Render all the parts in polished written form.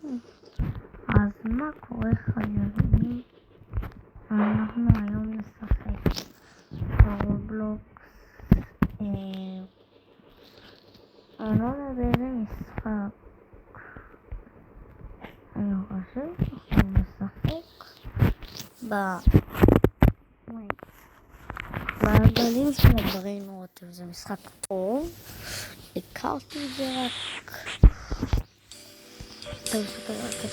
אז מה קורה חברים? אנחנו היום נשחק ברובלוקס. אני לא יודע באיזה משחק. אני חושב שאנחנו נשחק בגלים של הברין רוטב. זה משחק טוב. הכרתי את זה רק טוב שכזה קטן.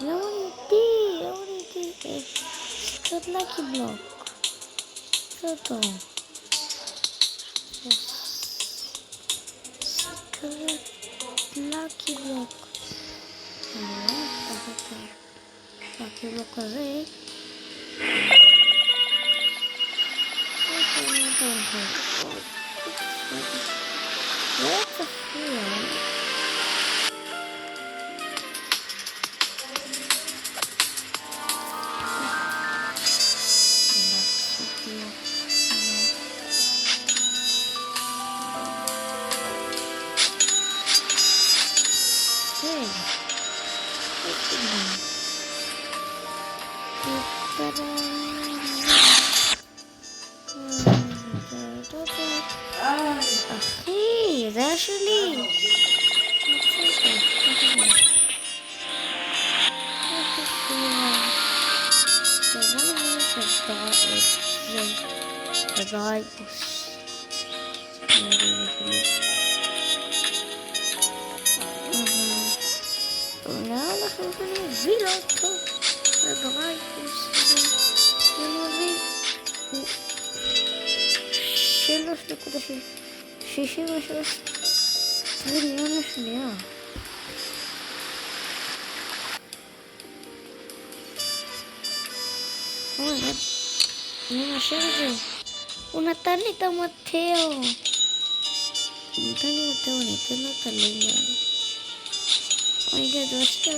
לא ראיתי קצת לקי בלוק קצת טוב קצת לקי בלוק אני לא נפתח את לקי בלוק הזה לא צפוי אחי, זה היה שלי. לאן אנחנו יכולים להביא אותו? בברייטוס זה מביא 3.66 טריליון לשנייה. אני מאשר את זה. הוא נתן לי את המטאו. אני אתן לו את הליניה. רגע, דרשת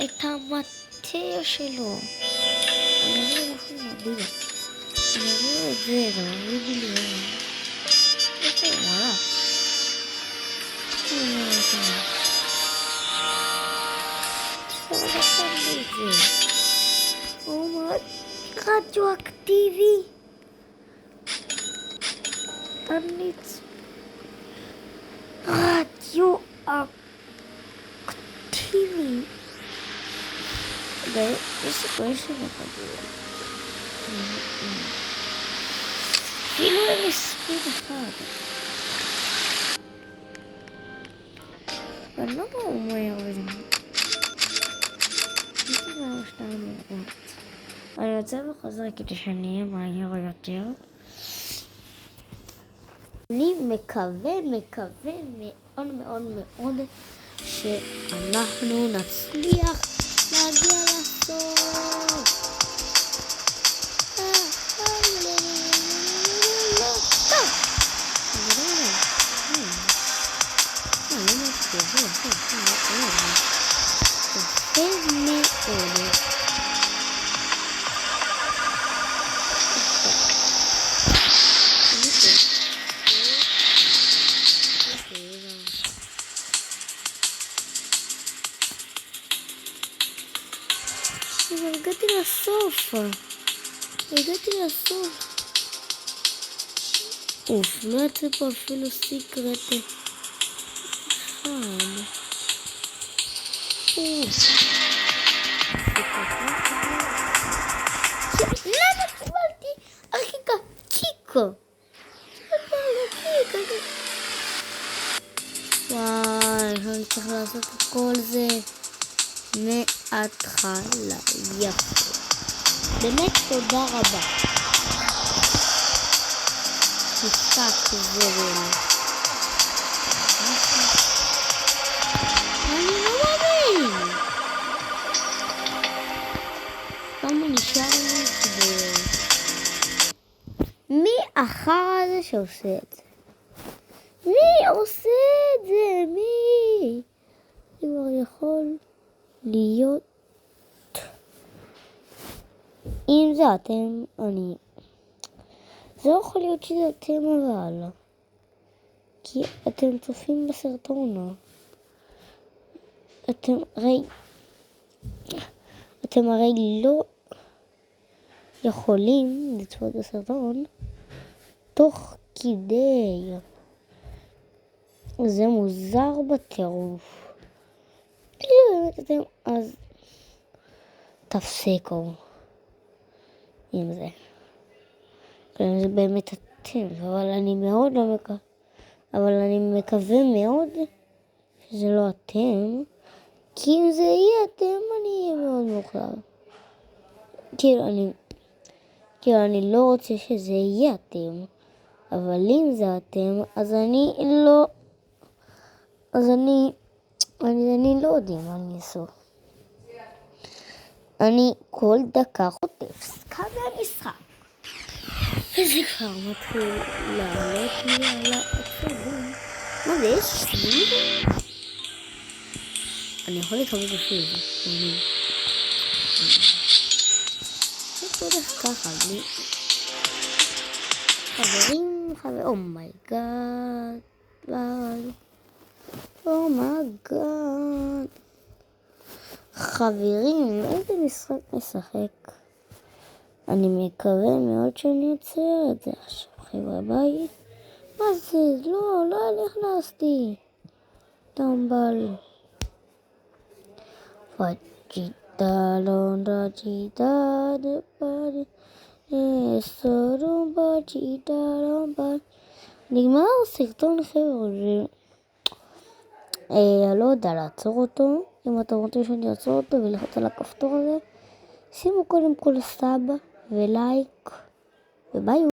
את המטאו שלו. אני אביא לו משהו נדיב. אני אביא לו את זה, זה מביא ביליון. איפה הוא הלך? הוא מאוד רדיואקטיבי. תניץ רדיואקטיבי. יש סיכוי שמקבל אפילו למספיד אחד. אבל לא ברור מה יורד. אני יוצא וחוזר כדי שאני אהיה מהיר יותר. אני מקווה מאוד שאנחנו נצליח להגיע לסוף. הגעתי לסוף. אוף, לא יצא פה אפילו סיקרט אחד. למה קיבלתי אחיקה קיקו? וואי, אני צריך לעשות את כל זה מההתחלה. יפה. באמת תודה רבה. משחק זרם. אני לא מאמין. כמה נשאר לי? החרא הזה שעושה את זה? מי עושה את זה? מי? זה כבר יכול להיות... אם זה אתם, זה לא יכול להיות שזה אתם אבל. כי אתם צופים בסרטון. אתם הרי לא יכולים לצפות בסרטון תוך כדי. זה מוזר בטירוף. אז תפסיקו עם זה. זה באמת אתם, אבל אני מקווה מאוד שזה לא אתם, כי אם זה יהיה אתם אני אהיה מאוד מוכר. כאילו אני לא רוצה שזה יהיה אתם, אבל אם זה אתם אז אני לא יודע מה אני אעשה. אני כל דקה חוטף סקה מהמשחק. וזה כבר מתחיל לעלות לי על העצבים. מה זה? יש שביל? אני יכול לקבל בפיל. זה הולך ככה בלי... חברים, אומייגאד. אומייגאד. חברים, איזה משחק משחק? אני מקווה מאוד שאני אצא את זה עכשיו, חבר'ה, ביי. מה זה? לא נכנסתי. טמבל. פג'יטה דפאדי. סורום פג'יטה דפאדי. נגמר סרטון חבר'ה. אני לא יודע לעצור אותו. אם אתם רוצים שאני אעצור אותו ולחוץ על הכפתור הזה, שימו קודם כל סאב ולייק וביי.